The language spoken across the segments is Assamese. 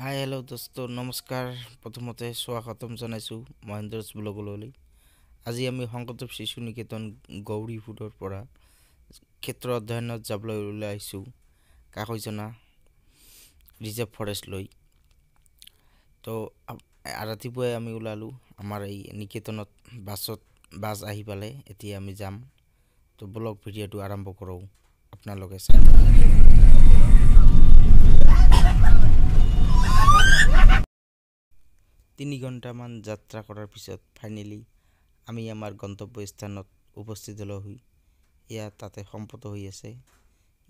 হাই হেল্ল' দোস্ত নমস্কাৰ। প্ৰথমতে স্বাগতম জনাইছোঁ মহেন্দ্ৰজ ব্লগলৈ। আজি আমি শংকৰদেৱ শিশু নিকেতন গৌৰীপুৰৰ পৰা ক্ষেত্ৰ অধ্যয়নত যাবলৈ ওলাইছোঁ কাকৈজনা ৰিজাৰ্ভ ফৰেষ্ট লৈ। তো ৰাতিপুৱাই আমি ওলালোঁ আমাৰ এই নিকেতনত বাছ আহি পালে। এতিয়া আমি যাম। তো ব্লগ ভিডিঅ'টো আৰম্ভ কৰোঁ, আপোনালোকে চাই। 3 ঘণ্টামান যাত্ৰা কৰাৰ পিছত ফাইনেলি আমি আমাৰ গন্তব্য স্থানত উপস্থিত হ'লোহি। তাতে সম্পূৰ্ণ হৈ আছে।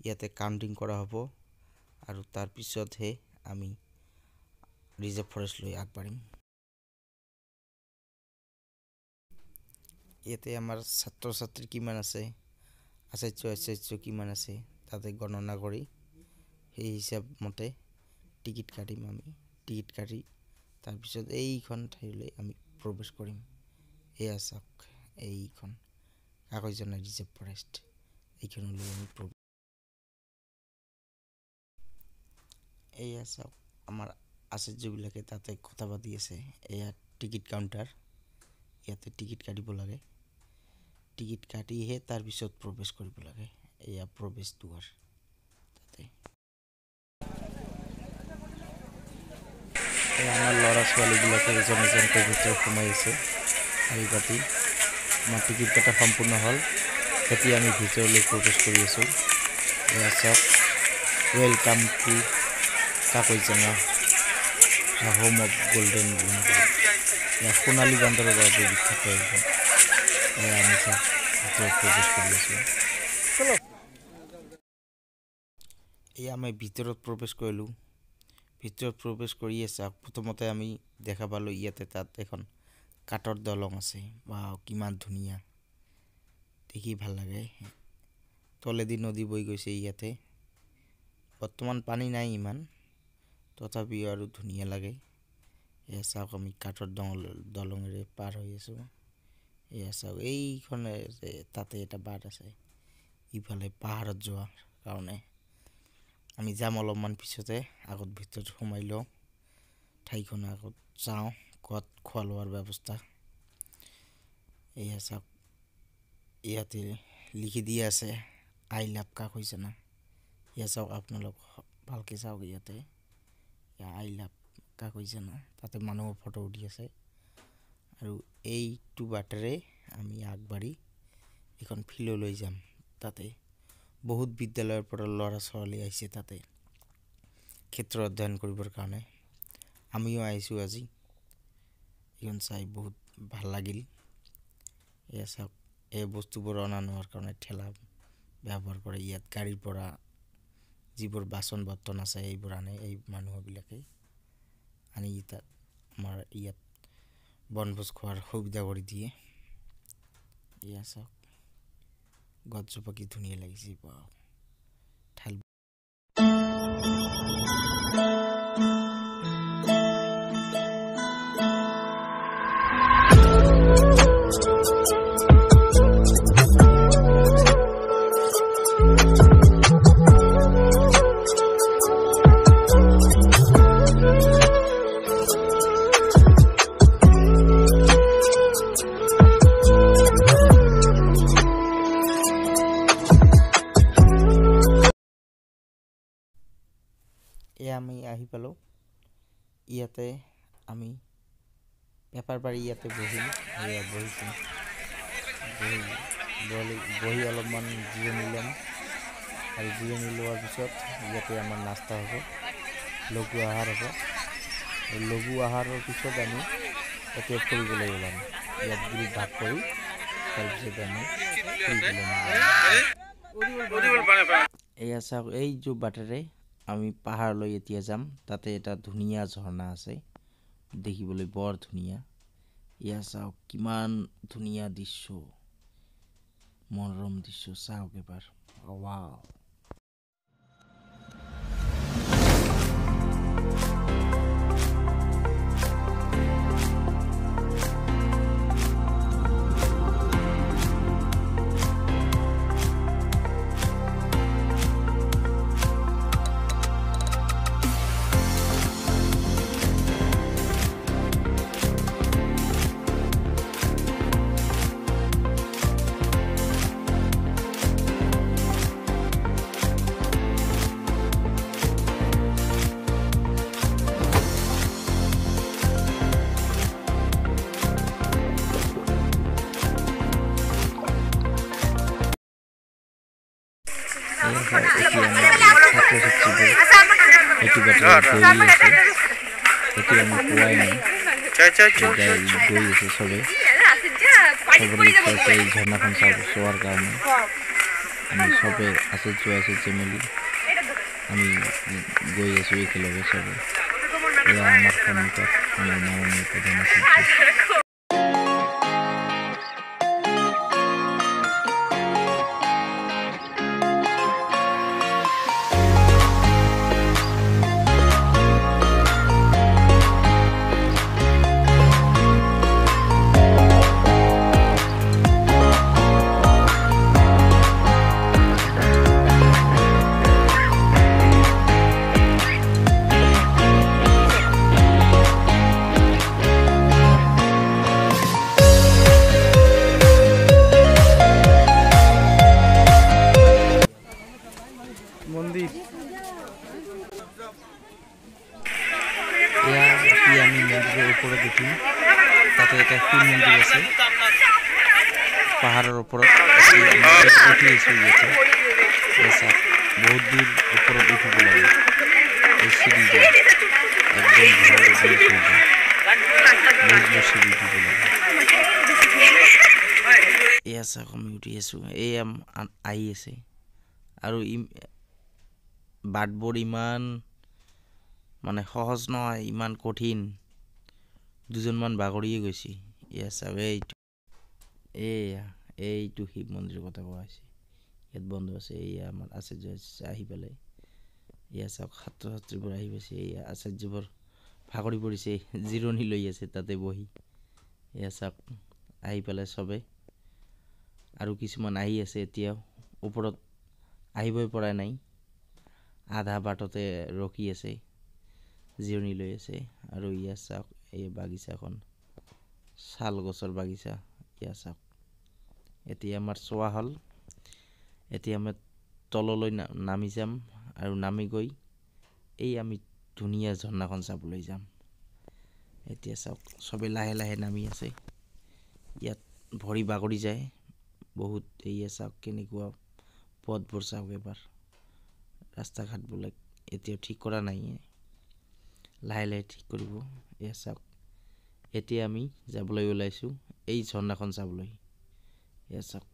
ইয়াতে কাউণ্টিং কৰা হ'ব আৰু তাৰপিছতহে আমি ৰিজাৰ্ভ ফৰেষ্ট লৈ আগবাঢ়িম। ইয়াতে আমাৰ ছাত্ৰ ছাত্ৰী কিমান আছে, আচাৰ্য কিমান আছে তাতে গণনা কৰি সেই হিচাপ মতে টিকিট কাটিম। আমি টিকিট কাটি তাৰপিছত এইখন ঠাইলৈ আমি প্ৰৱেশ কৰিম। এয়া চাওক, এইখন কাকৈজনা ৰিজাৰ্ভ ফৰেষ্ট। এইখনলৈ আমি এয়া চাওক, আমাৰ আচাৰ্যবিলাকে তাতে কথা পাতি আছে। এয়া টিকিট কাউণ্টাৰ, ইয়াতে টিকিট কাটিব লাগে। টিকিট কাটিহে তাৰপিছত প্ৰৱেশ কৰিব লাগে। এয়া প্ৰৱেশ দুৱাৰ। তাতে আমাৰ ল'ৰা ছোৱালীবিলাকে এজন এজনকৈ ভিতৰত সোমাই আছে শাৰী পাতি। আমাৰ টিকিট কটা সম্পূৰ্ণ হ'ল। এতিয়া আমি ভিতৰলৈ প্ৰৱেশ কৰি আছোঁ। এয়া চাওক, welcome to Kakoijana home of golden Bengal. সোণালী বান্দৰৰ বাবে বিখ্যাত। আমি চাওক ভিতৰত প্ৰৱেশ কৰি আছোঁ। আমি ভিতৰত প্ৰৱেশ কৰিলোঁ। ভিতৰত প্ৰৱেশ কৰিয়ে চাওক, প্ৰথমতে আমি দেখা পালোঁ ইয়াতে তাত এখন কাঠৰ দলং আছে। বা কিমান ধুনীয়া, দেখি ভাল লাগে। তলেদি নদী বৈ গৈছে। ইয়াতে বৰ্তমান পানী নাই ইমান, তথাপিও আৰু ধুনীয়া লাগে। এয়া চাওক, আমি কাঠৰ দলঙেৰে পাৰ হৈ আছোঁ। এয়া চাওক, এইখনে তাতে এটা বাট আছে ইফালে পাহাৰত যোৱাৰ কাৰণে। আমি যাম অলপমান পিছতে। আগত ভিতৰত সোমাই লওঁ, ঠাইখন আগত চাওঁ ক'ত খোৱা লোৱাৰ ব্যৱস্থা। এয়া চাওক, ইয়াতে লিখি দিয়া আছে আই লাভ কাকৈজনা। এয়া চাওক, আপোনালোক ভালকৈ চাওক। ইয়াতে আই লাভ কাকৈজনা, তাতে মানুহৰ ফটো উঠি আছে। আৰু এইটো বাটেৰে আমি আগবাঢ়ি এখন ফিল্ডলৈ যাম। তাতে বহুত বিদ্যালয়ৰ পৰা ল'ৰা ছোৱালী আহিছে তাতে ক্ষেত্ৰ অধ্যয়ন কৰিবৰ কাৰণে। আমিও আহিছোঁ আজি। এইখন চাই বহুত ভাল লাগিল। এয়া চাওক, এই বস্তুবোৰ অনা নোৱাৰ কাৰণে ঠেলা ব্যৱহাৰ কৰে। ইয়াত গাড়ীৰ পৰা যিবোৰ বাচন বৰ্তন আছে এইবোৰ আনে এই মানুহবিলাকে। আনি তাত আমাৰ ইয়াত বনভোজ খোৱাৰ সুবিধা কৰি দিয়ে। এয়া চাওক, গছজোপা কি ধুনীয়া লাগিছে। ঠাল আমি আহি পালোঁ। ইয়াতে আমি পেপাৰ পাৰি ইয়াতে বহিলোঁ। বহি অলপমান জিৰণি ল'ম। আৰু জিৰণি লোৱাৰ পিছত ইয়াতে আমাৰ নাস্তা হ'ব, লঘু আহাৰ হ'ব। লঘু আহাৰৰ পিছত আমি এতিয়া ফুৰিবলৈ ওলাম। ইয়াত গ্ৰুপ ভাগ কৰি তাৰপিছত আমি এয়া চাওক, এই যে বাটেৰে আমি পাহাৰলৈ এতিয়া যাম। তাতে এটা ধুনীয়া ঝৰ্ণা আছে, দেখিবলৈ বৰ ধুনীয়া। এয়া চাওক, কিমান ধুনীয়া দৃশ্য, মনোৰম দৃশ্য। চাওক এবাৰ, ৱাও। বাটে গৈ আছে এতিয়া আমি পোৱাই নাই গৈ আছে চবে চবৰে ইচ্ছা আছে এই ঝৰ্ণাখন চোৱাৰ কাৰণে আমি চবে আছে মেলি আমি গৈ আছোঁ একেলগে চবে এয়া আমাৰ সন্মুখত আমাৰ মাননীয় প্ৰধান আচাৰ্য মন্দির আমি মন্দিরের উপরে দেখি তাতে এটা শিব মন্দির আছে পাহাড়ের উপরে উঠি আছো ইয়াতে বহুত দূর উপরে উঠিব লাগে এই সিঁড়িটা একদম সিঁড়ি উঠিব লাগে এয়া চাওক আমি উঠি আছো এই আহি আছে আৰু বাটবোৰ ইমান মানে সহজ নহয় ইমান কঠিন দুজনমান বাগৰিয়ে গৈছে এয়া চাওক এইটো শিৱ মন্দিৰৰ কথা কোৱা হৈছে ইয়াত বন্ধ আছে এয়া আমাৰ আচাৰ্য আহি পেলাই এয়া চাওক ছাত্ৰ ছাত্ৰীবোৰ আহি পাইছে এয়া আচাৰ্যবোৰ ভাগৰি পৰিছে জিৰণি লৈ আছে তাতে বহি এয়া চাওক আহি পেলাই চবে আৰু কিছুমান আহি আছে এতিয়াও ওপৰত আহিবই পৰা নাই আধা বাটতে ৰখি আছে জিৰণি লৈ আছে আৰু ইয়া চাওক এই বাগিচাখন শাল গছৰ বাগিচা ইয়া চাওক এতিয়া আমাৰ চোৱা হ'ল এতিয়া আমি তললৈ নামি যাম আৰু নামি গৈ এই আমি ধুনীয়া ঝৰ্ণাখন চাবলৈ যাম এতিয়া চাওক চবে লাহে লাহে নামি আছে ইয়াত ভৰি বাগৰি যায় বহুত এয়া চাওক কেনেকুৱা পথবোৰ চাওক এবাৰ ৰাস্তা ঘাটবিলাক এতিয়াও ঠিক কৰা নাই লাহে লাহে ঠিক কৰিব এয়া চাওক এতিয়া আমি যাবলৈ ওলাইছোঁ এই ঝৰ্ণাখন চাবলৈ এয়া চাওক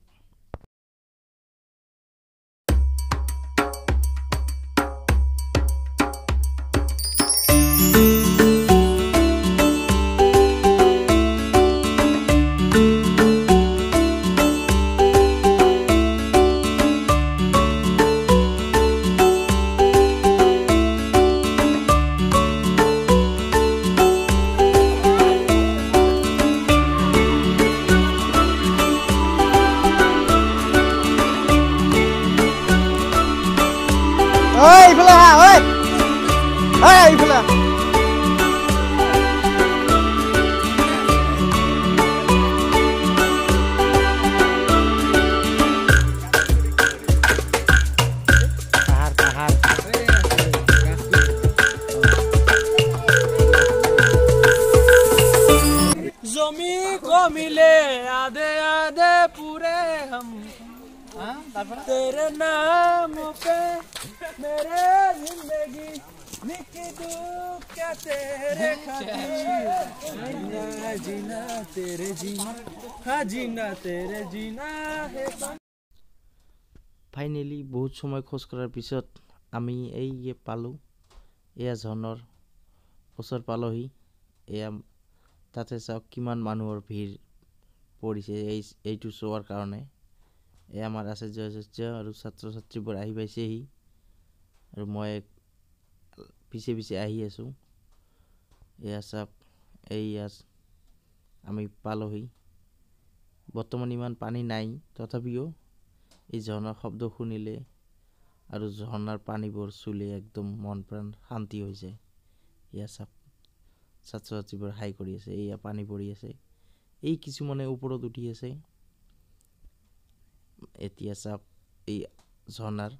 ơi Phila ơi ơi Phila जमी को मिले आधे आधे पूरे हम तेरे नाम पे मेरे जिंदगी लिख दूं क्या तेरे खातिर जीना तेरे जीना हाँ जीना तेरे जीना है ফাইনেলি বহুত সময় খোজ করার পিছত আমি এই পালো এয়া ঝৰ্ণাৰ ওচৰ পালোহি এয়া তাতে চাওক কিমান মানুহৰ ভিৰ পৰিছে এইটো চোৱাৰ কাৰণে এয়া আমাৰ আচাৰ্য আৰু ছাত্ৰ ছাত্ৰীবোৰ আহি পাইছেহি আৰু মই পিছে পিছে আহি আছোঁ এয়া চাওক এইয়া আমি পালোহি বৰ্তমান ইমান পানী নাই তথাপিও এই ঝৰ্ণাৰ শব্দ শুনিলে আৰু ঝৰ্ণাৰ পানীবোৰ চুলে একদম মন প্ৰাণ শান্তি হৈ যায় এয়া চাওক ছাত্ৰ ছাত্ৰীবোৰ হাই কৰি আছে এয়া পানী পৰি আছে এই কিছুমানে ওপৰত উঠি আছে এতিয়া চাওক এই ঝৰ্ণাৰ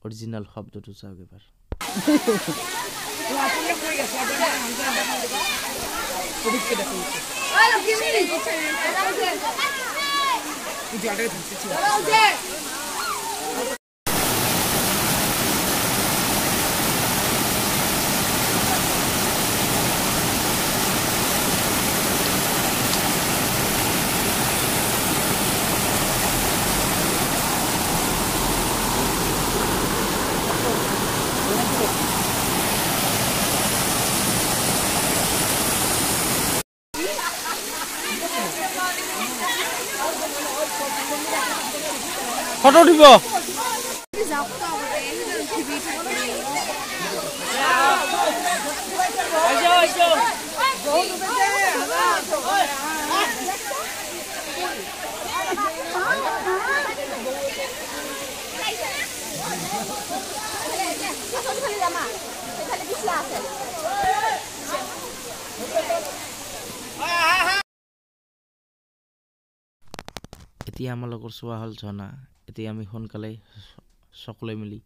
অৰিজিনাল শব্দটো চাওক এবাৰ ফটো দিব এতিয়া আমাৰ লগৰ চোৱা হ'ল ঝৰ্ণা এতিয়া আমি সোনকালে সকলোৱে মিলি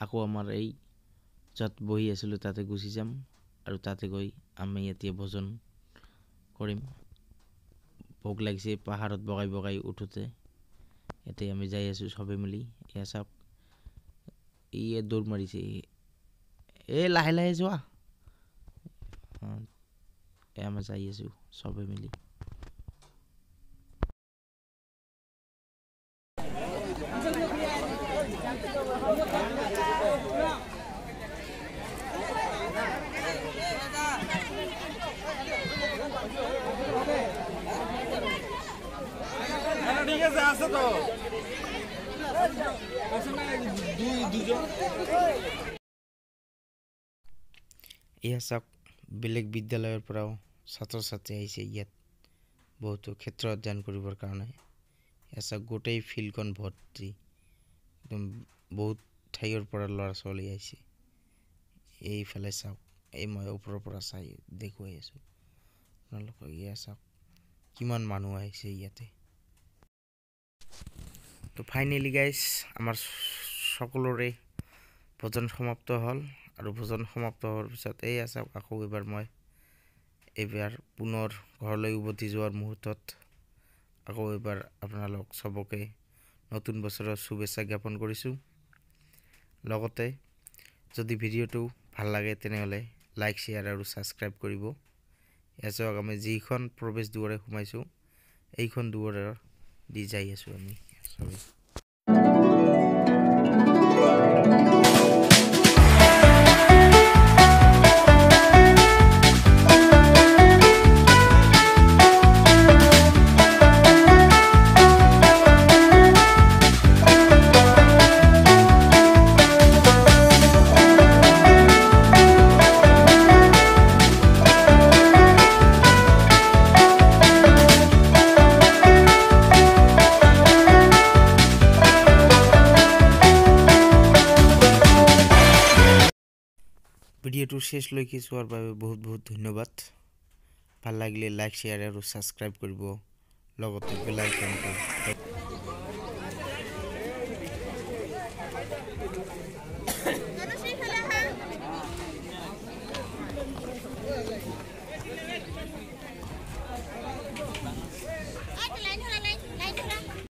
আকৌ আমাৰ এই য'ত বহি আছিলোঁ তাতে গুচি যাম আৰু তাতে গৈ আমি এতিয়া ভোজন কৰিম ভোক লাগিছে পাহাৰত বগাই বগাই উঠোতে এতিয়া আমি যাই আছোঁ সবে মিলি এয়া চাওক ইয়ে দৌৰ মাৰিছে এই লাহে লাহে যোৱা এয়া আমি যাই আছোঁ সবে মিলি ঠিক আছে আছে তো এয়া চাওক বেলেগ বিদ্যালয়ৰ পৰাও ছাত্ৰ ছাত্ৰী আহিছে ইয়াত বহুতো ক্ষেত্ৰ অধ্যয়ন কৰিবৰ কাৰণে এয়া চাওক গোটেই ফিল্ডখন ভৰ্তি একদম বহুত ঠাইৰ পৰা ল'ৰা ছোৱালী আহিছে এইফালে চাওক এই মই ওপৰৰ পৰা চাই দেখুৱাই আছোঁ আপোনালোকক এয়া চাওক কিমান মানুহ আহিছে ইয়াতে তো ফাইনেলি গাইজ আমাৰ সকলোৰে ভোজন সমাপ্ত হ'ল আৰু ভোজন সমাপ্ত হোৱাৰ পিছত এয়া চাওক আকৌ এবাৰ মই এইবাৰ পুনৰ ঘৰলৈ উভতি যোৱাৰ মুহূৰ্তত আকৌ এবাৰ আপোনালোক সবকে নতুন বছৰৰ শুভেচ্ছা জ্ঞাপন কৰিছোঁ লগতে যদি ভিডিঅ'টো ভাল লাগে তেনেহ'লে লাইক শ্বেয়াৰ আৰু ছাবস্ক্ৰাইব কৰিব এয়া চাওক আমি যিখন প্ৰৱেশ দুৱাৰে সোমাইছোঁ এইখন দুৱাৰৰ দি যাই আছোঁ আমি সবে ভিডিঅ'টো শেষলৈকে চোৱাৰ বাবে বহুত বহুত ধন্যবাদ ভাল লাগিলে লাইক শ্বেয়াৰ আৰু ছাবস্ক্ৰাইব কৰিব লগতে বেল আইকনটো